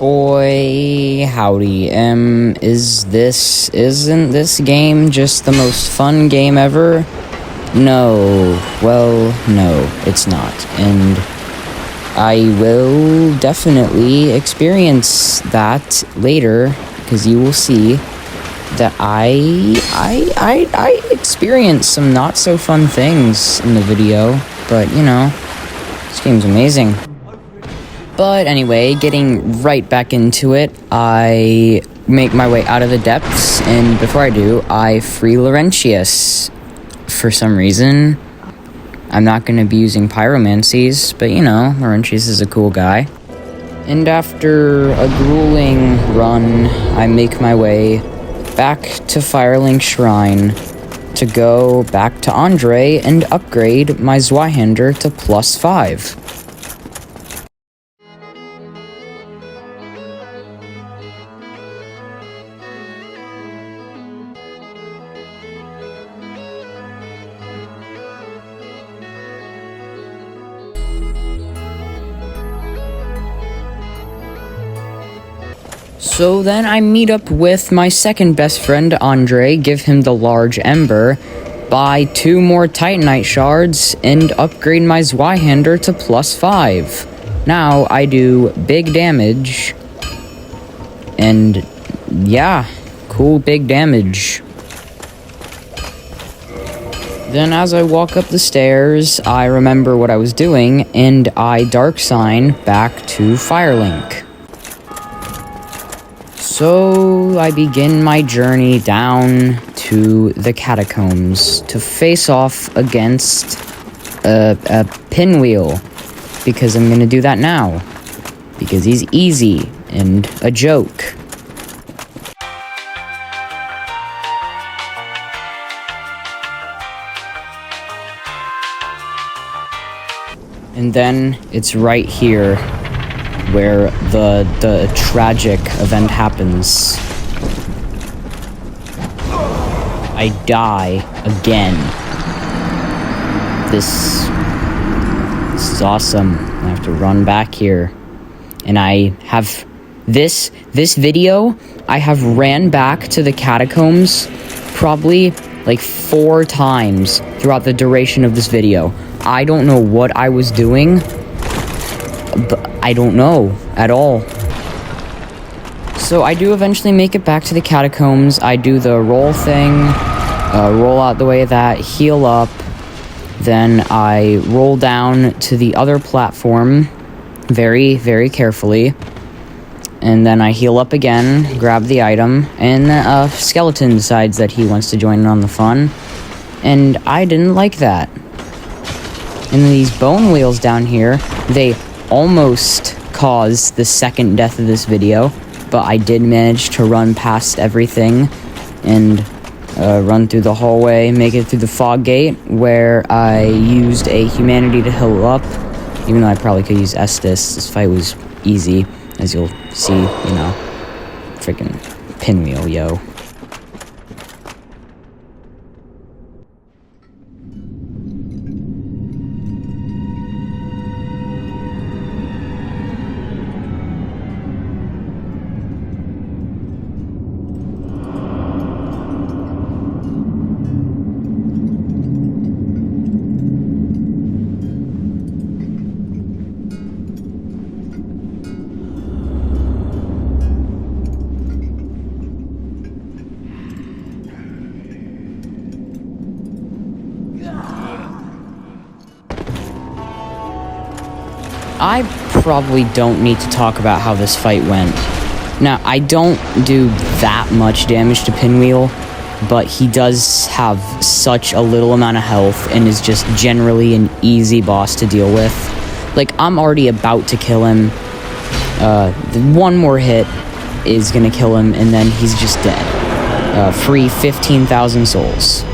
Boy, howdy. Isn't this game just the most fun game ever? No. Well, no, it's not. And I will definitely experience that later, because you will see that I experienced some not so fun things in the video, but you know, this game's amazing. But anyway, getting right back into it, I make my way out of the depths, and before I do, I free Laurentius. For some reason, I'm not going to be using pyromancies, but you know, Laurentius is a cool guy. And after a grueling run, I make my way back to Firelink Shrine to go back to Andre and upgrade my Zweihander to +5. So then I meet up with my second best friend, Andre, give him the large ember, buy 2 more Titanite shards, and upgrade my Zweihander to +5. Now I do big damage, and yeah, cool big damage. Then as I walk up the stairs, I remember what I was doing, and I dark sign back to Firelink. So I begin my journey down to the catacombs to face off against a pinwheel, because I'm gonna do that now, because he's easy and a joke. And then it's right here where the tragic event happens. I die again. This is awesome. I have to run back here. And I have this video, I have ran back to the catacombs probably like 4 times throughout the duration of this video. I don't know what I was doing, but I don't know at all. So I do eventually make it back to the catacombs. I do the roll thing, roll out the way of that, heal up. Then I roll down to the other platform very, very carefully. And then I heal up again, grab the item, and a skeleton decides that he wants to join in on the fun. And I didn't like that. And these bone wheels down here, they almost caused the second death of this video, but I did manage to run past everything and run through the hallway, make it through the fog gate, where I used a humanity to heal up, even though I probably could use Estus. This fight was easy, as you'll see, you know, freaking pinwheel, yo. I probably don't need to talk about how this fight went. Now, I don't do that much damage to Pinwheel, but he does have such a little amount of health and is just generally an easy boss to deal with. Like, I'm already about to kill him. One more hit is gonna kill him, and then he's just dead. Free 15,000 souls.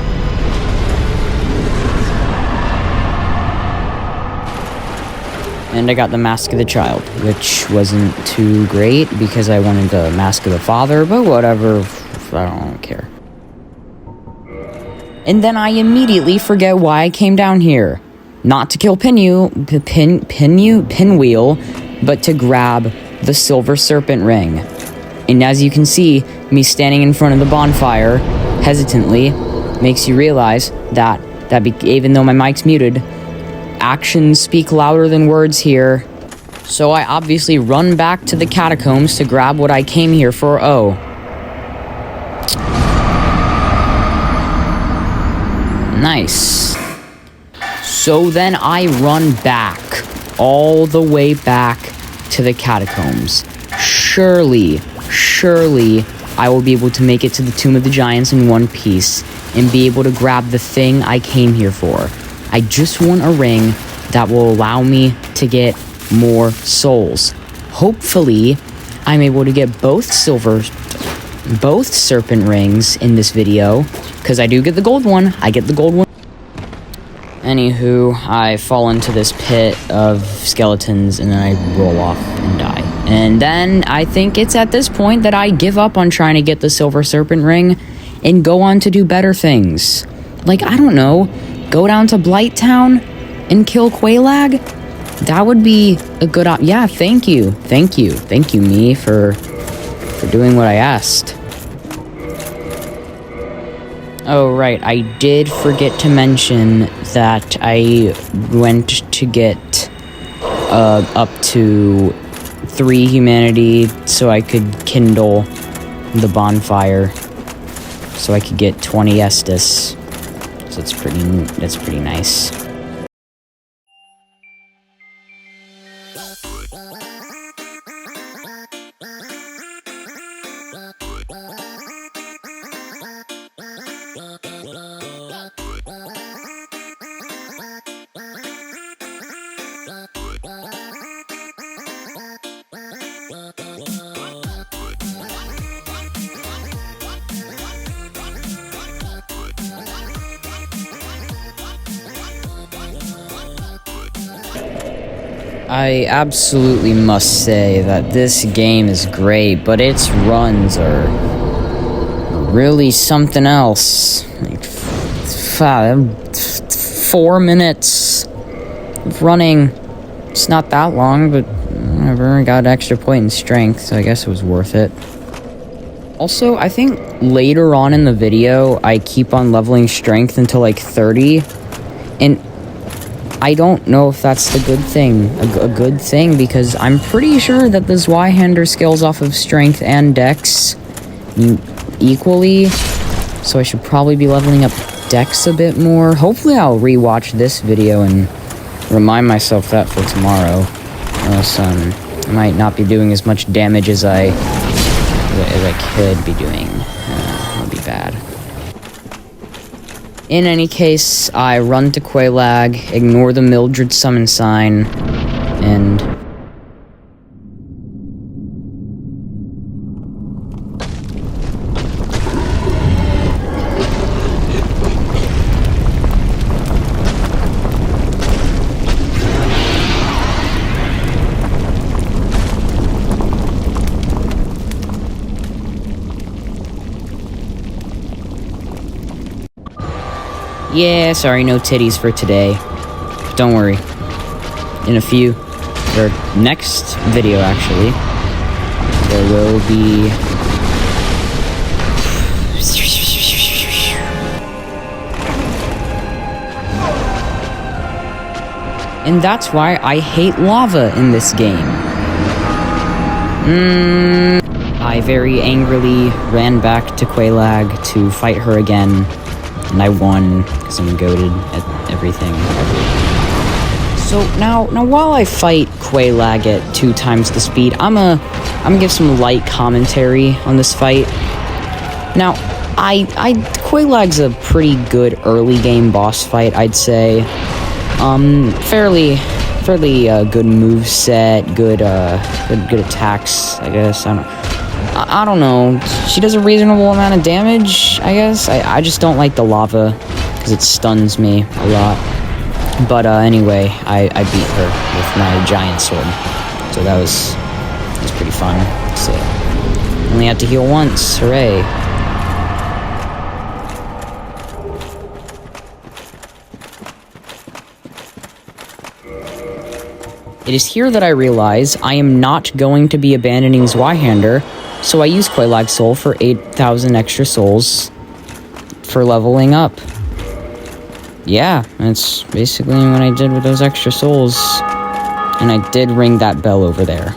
And I got the Mask of the Child, which wasn't too great because I wanted the Mask of the Father, but whatever, I don't care. And then I immediately forget why I came down here. Not to kill Pinwheel, but to grab the Silver Serpent Ring. And as you can see, me standing in front of the bonfire, hesitantly, makes you realize that even though my mic's muted, actions speak louder than words here. So I obviously run back to the catacombs to grab what I came here for. Oh. Nice. So then I run back, all the way back to the catacombs. Surely, I will be able to make it to the Tomb of the Giants in one piece and be able to grab the thing I came here for. I just want a ring that will allow me to get more souls. Hopefully, I'm able to get both serpent rings in this video, because I do get the gold one. Anywho, I fall into this pit of skeletons and then I roll off and die. And then I think it's at this point that I give up on trying to get the Silver Serpent Ring and go on to do better things. Like, I don't know, go down to Blighttown and kill Quelaag? That would be a good yeah, thank you, me, for doing what I asked. Oh, right, I did forget to mention that I went to get up to 3 humanity so I could kindle the bonfire, so I could get 20 Estus. So that's pretty nice. I absolutely must say that this game is great, but its runs are really something else. Like, 4 minutes of running. It's not that long, but whatever. I got an extra point in strength, so I guess it was worth it. Also, I think later on in the video, I keep on leveling strength until like 30, and I don't know if that's the good thing, a good thing, because I'm pretty sure that the Zweihander scales off of strength and dex equally, so I should probably be leveling up dex a bit more. Hopefully I'll rewatch this video and remind myself that for tomorrow, else I might not be doing as much damage as I could be doing. That would be bad. In any case, I run to Quelaag, ignore the Mildred summon sign, and... Yeah, sorry, no titties for today. Don't worry. In a few, or next video actually, there will be... And that's why I hate lava in this game. I very angrily ran back to Quelaag to fight her again. And I won, because I'm goated at everything. So now while I fight Quelaag at 2 times the speed, I'm gonna give some light commentary on this fight. Now, Quelaag's a pretty good early game boss fight, I'd say. Fairly good moveset, good attacks, I guess. I don't know. She does a reasonable amount of damage, I guess. I just don't like the lava, because it stuns me a lot. But anyway, I beat her with my giant sword. So that was pretty fun. So, only had to heal once. Hooray. It is here that I realize I am not going to be abandoning Zweihander, so I use Quelaag Soul for 8,000 extra souls for leveling up. Yeah, that's basically what I did with those extra souls. And I did ring that bell over there.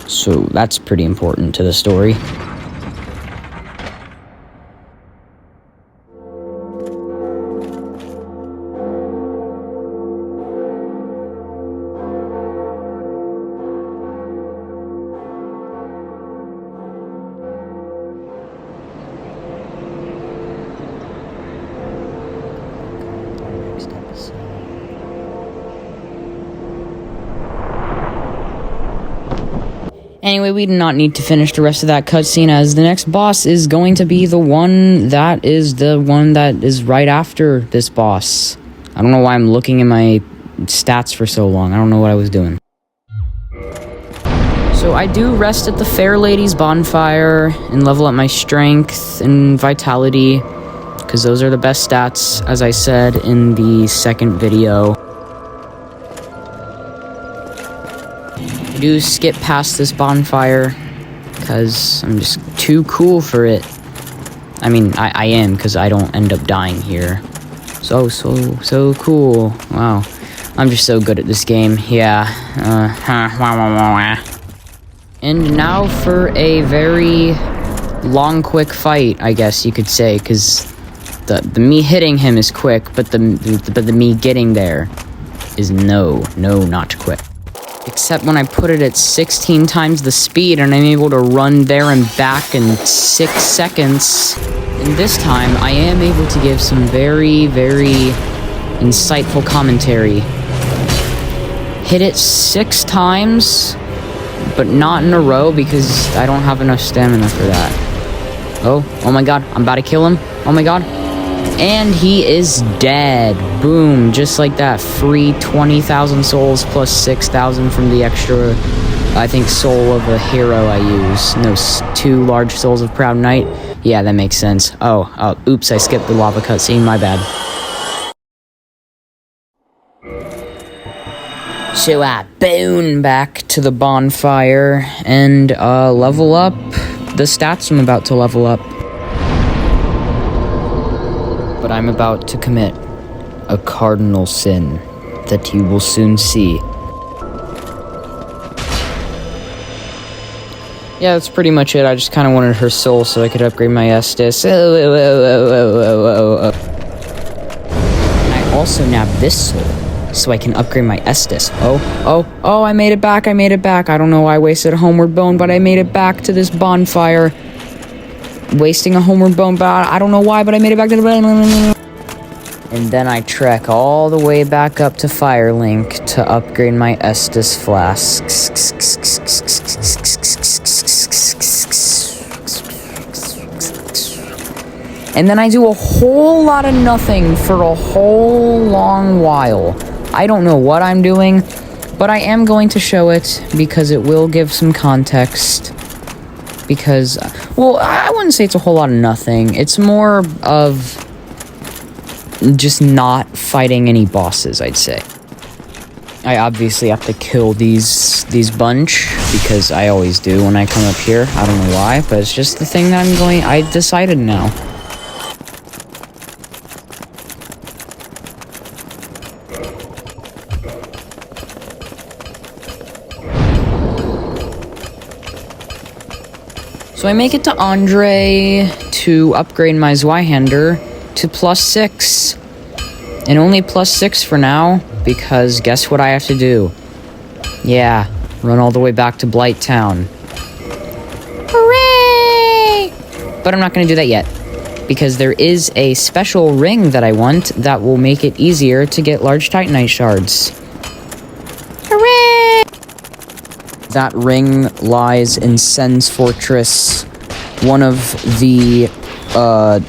So that's pretty important to the story. Anyway, we do not need to finish the rest of that cutscene, as the next boss is going to be the one that is right after this boss. I don't know why I'm looking at my stats for so long. I don't know what I was doing. So I do rest at the Fair Lady's Bonfire and level up my strength and vitality, because those are the best stats, as I said in the second video. I do skip past this bonfire because I'm just too cool for it. I mean, I am, because I don't end up dying here. So cool. Wow. I'm just so good at this game. Yeah. And now for a very long, quick fight, I guess you could say, because the me hitting him is quick, but the me getting there is not quick. Except when I put it at 16 times the speed and I'm able to run there and back in 6 seconds. And this time, I am able to give some very, very insightful commentary. Hit it 6 times, but not in a row because I don't have enough stamina for that. Oh my god, I'm about to kill him. Oh my god. And he is dead. Boom, just like that. Free 20,000 souls plus 6,000 from the extra, I think, soul of a hero I use. No, 2 large souls of Proud Knight. Yeah, that makes sense. Oh, oops, I skipped the lava cutscene, my bad. So I boon back to the bonfire and level up the stats I'm about to level up. But I'm about to commit a cardinal sin that you will soon see. Yeah, that's pretty much it. I just kind of wanted her soul so I could upgrade my Estus. I also nabbed this soul so I can upgrade my Estus. Oh, I made it back. I don't know why I wasted a homeward bone, but I made it back to this bonfire. Wasting a homeward bone, but I don't know why, but I made it back to the... And then I trek all the way back up to Firelink to upgrade my Estus flasks. And then I do a whole lot of nothing for a whole long while. I don't know what I'm doing, but I am going to show it because it will give some context. Because, well, I wouldn't say it's a whole lot of nothing. It's more of just not fighting any bosses, I'd say. I obviously have to kill these bunch, because I always do when I come up here. I don't know why, but it's just the thing that I decided now. So I make it to Andre to upgrade my Zweihander to +6. And only +6 for now, because guess what I have to do? Yeah, run all the way back to Blighttown. Hooray! But I'm not going to do that yet, because there is a special ring that I want that will make it easier to get large Titanite shards. Hooray! That ring lies in Sen's Fortress, one of the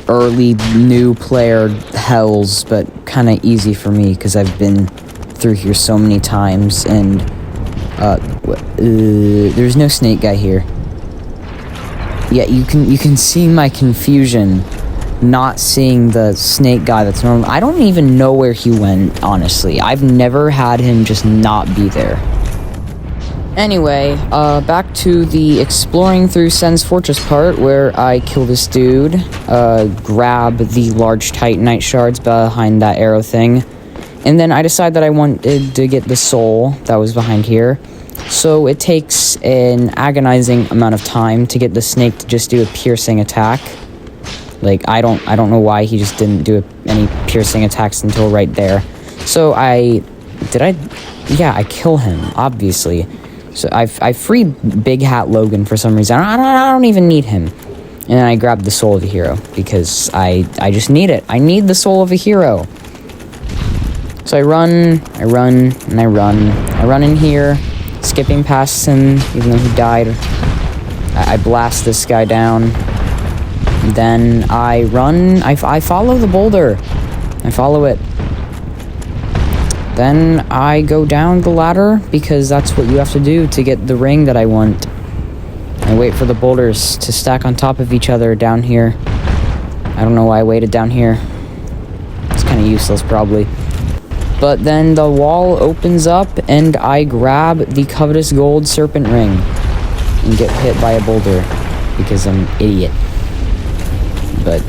early new player hells, but kind of easy for me because I've been through here so many times. And there's no snake guy here. Yeah, you can see my confusion not seeing the snake guy that's normal. I don't even know where he went, honestly. I've never had him just not be there. Anyway, back to the exploring through Sen's Fortress part, where I kill this dude, grab the large Titanite shards behind that arrow thing, and then I decide that I wanted to get the soul that was behind here. So it takes an agonizing amount of time to get the snake to just do a piercing attack. Like, I don't know why he just didn't do any piercing attacks until right there. So I kill him, obviously. So I freed Big Hat Logan for some reason. I don't even need him. And then I grabbed the soul of a hero, because I just need it. I need the soul of a hero. So I run in here, skipping past him, even though he died. I blast this guy down. Then I run, I follow the boulder. I follow it. Then I go down the ladder, because that's what you have to do to get the ring that I want. I wait for the boulders to stack on top of each other down here. I don't know why I waited down here. It's kind of useless, probably. But then the wall opens up, and I grab the covetous gold serpent ring and get hit by a boulder, because I'm an idiot. But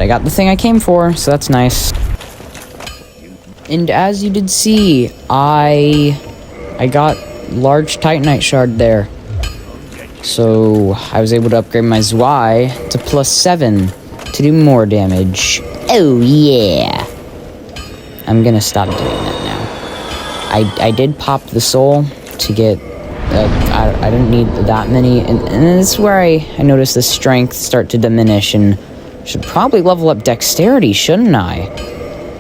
I got the thing I came for, so that's nice. And as you did see, I got large Titanite shard there. So I was able to upgrade my Zwei to +7 to do more damage. Oh yeah! I'm gonna stop doing that now. I did pop the soul to get... I didn't need that many, and this is where I noticed the strength start to diminish, and should probably level up dexterity, shouldn't I?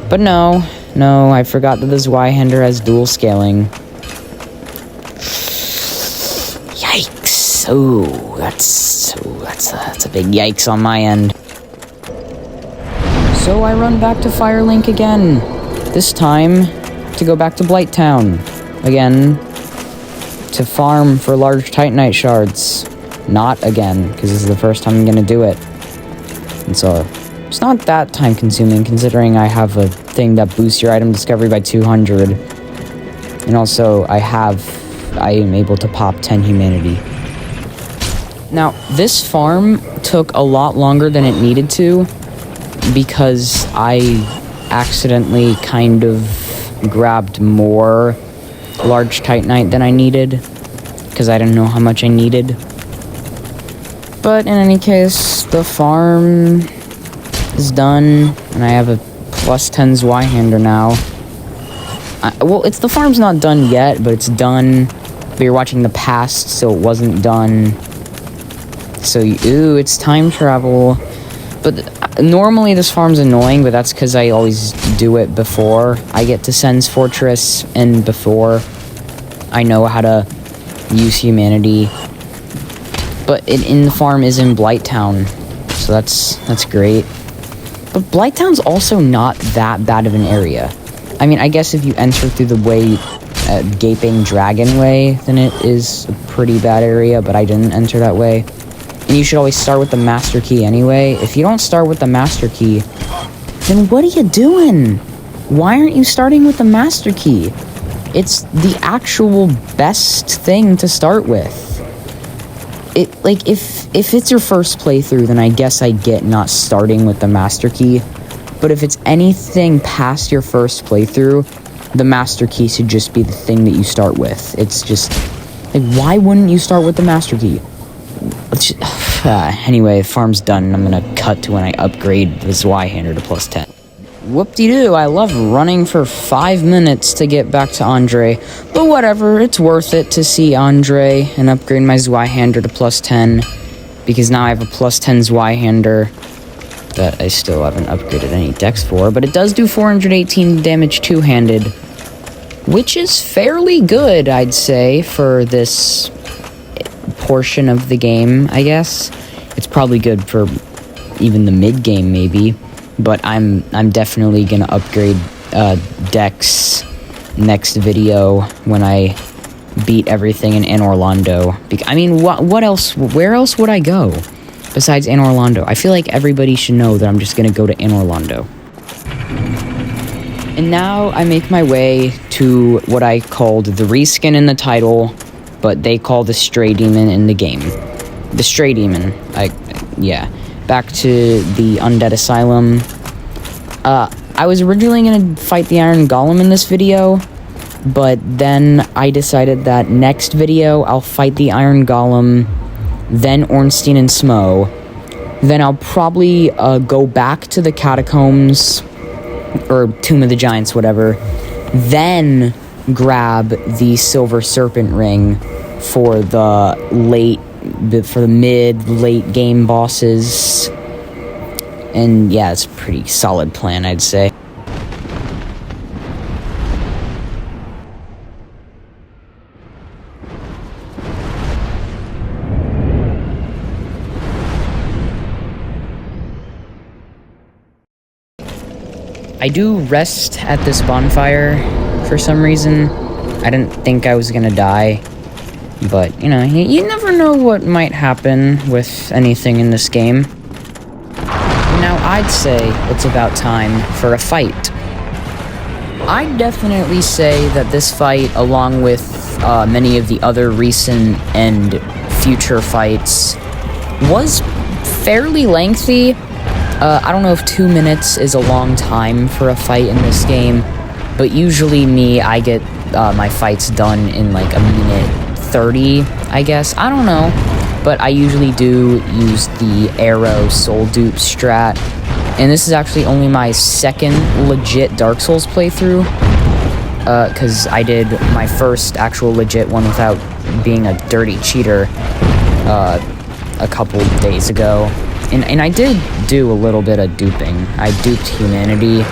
But no, I forgot that the Zweihander has dual scaling. Yikes! Oh, that's a big yikes on my end. So I run back to Firelink again. This time to go back to Blighttown again to farm for large Titanite shards. Not again, because this is the first time I'm gonna do it. And so it's not that time consuming, considering I have a thing that boosts your item discovery by 200. And also I am able to pop 10 humanity. Now, this farm took a lot longer than it needed to, because I accidentally kind of grabbed more large Titanite than I needed, because I didn't know how much I needed. But in any case, the farm is done, and I have a +10 Zweihander now. The farm's not done yet, but it's done. But you're watching the past, so it wasn't done. So, it's time travel. But normally this farm's annoying, but that's because I always do it before I get to Sen's Fortress, and before I know how to use humanity. But in the farm is in Blighttown, so that's great. But Blighttown's also not that bad of an area. I mean, I guess if you enter through the Gaping Dragon way, then it is a pretty bad area, but I didn't enter that way. And you should always start with the Master Key anyway. If you don't start with the Master Key, then what are you doing? Why aren't you starting with the Master Key? It's the actual best thing to start with. If it's your first playthrough, then I guess I get not starting with the Master Key. But if it's anything past your first playthrough, the Master Key should just be the thing that you start with. It's just, why wouldn't you start with the Master Key? Anyway, farm's done. I'm gonna cut to when I upgrade the Zweihander to +10. Whoop-de-doo, I love running for 5 minutes to get back to Andre, but whatever, it's worth it to see Andre and upgrade my Zweihander to +10, because now I have a +10 Zweihander that I still haven't upgraded any dex for, but it does do 418 damage two-handed, which is fairly good, I'd say, for this portion of the game, I guess. It's probably good for even the mid-game, maybe. But I'm definitely gonna upgrade Dex next video when I beat everything in Anor Londo. I mean, what else? Where else would I go? besides Anor Londo? I feel like everybody should know that I'm just gonna go to Anor Londo. And now I make my way to what I called the reskin in the title, but they call the Stray Demon in the game. The Stray Demon. Yeah. Back to the Undead Asylum. I was originally gonna fight the Iron Golem in this video, but then I decided that next video I'll fight the Iron Golem, then Ornstein and Smough. Then I'll probably go back to the Catacombs, or Tomb of the Giants, whatever. Then grab the Silver Serpent Ring for the mid-late game bosses. And yeah, it's a pretty solid plan, I'd say. I do rest at this bonfire for some reason. I didn't think I was gonna die, but you know, you never know what might happen with anything in this game. Now I'd say it's about time for a fight. I'd definitely say that this fight, along with many of the other recent and future fights, was fairly lengthy. I don't know if 2 minutes is a long time for a fight in this game, but usually I get my fights done in like a minute 30, I guess. I don't know, but I usually do use the arrow soul dupe strat, and this is actually only my second legit Dark Souls playthrough, because I did my first actual legit one without being a dirty cheater a couple days ago. And I did do a little bit of duping. I duped humanity.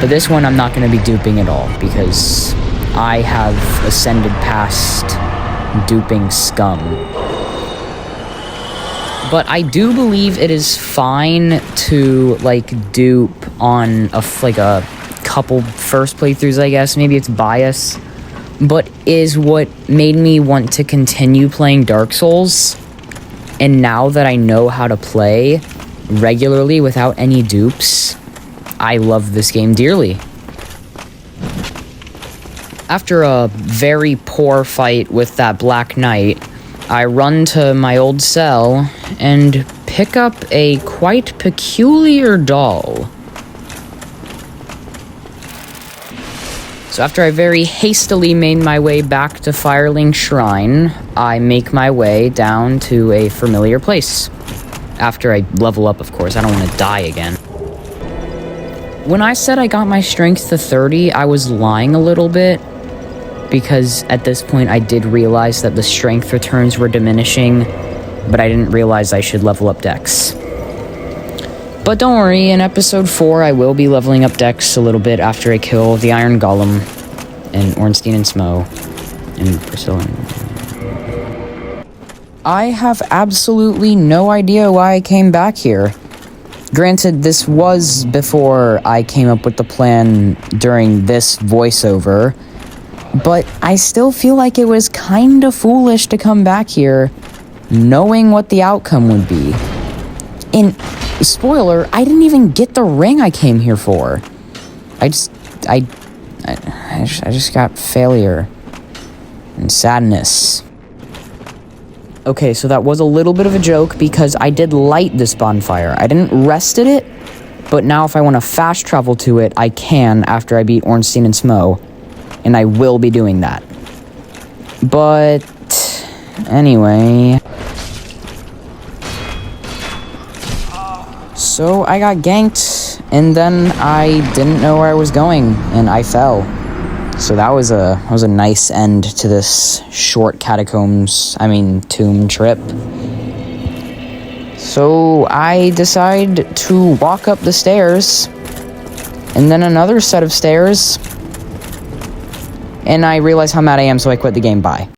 But this one I'm not going to be duping at all, because I have ascended past duping scum. But I do believe it is fine to, like, dupe on a couple first playthroughs, I guess. Maybe it's bias. But is what made me want to continue playing Dark Souls. And now that I know how to play regularly without any dupes, I love this game dearly. After a very poor fight with that Black Knight, I run to my old cell and pick up a quite peculiar doll. So after I very hastily made my way back to Firelink Shrine, I make my way down to a familiar place. After I level up, of course. I don't want to die again. When I said I got my strength to 30, I was lying a little bit, because at this point I did realize that the strength returns were diminishing, but I didn't realize I should level up Dex. But don't worry, in episode 4 I will be leveling up Dex a little bit after I kill the Iron Golem and Ornstein and Smough and Priscilla. I have absolutely no idea why I came back here. Granted, this was before I came up with the plan during this voiceover, but I still feel like it was kinda foolish to come back here knowing what the outcome would be. And spoiler, I didn't even get the ring I came here for. I just got failure and sadness. Okay, so that was a little bit of a joke, because I did light this bonfire. I didn't rest at it, but now if I want to fast travel to it, I can after I beat Ornstein and Smough, and I will be doing that. But anyway, so I got ganked, and then I didn't know where I was going, and I fell. So that was a nice end to this short tomb trip. So I decide to walk up the stairs, and then another set of stairs, and I realize how mad I am, so I quit the game. Bye.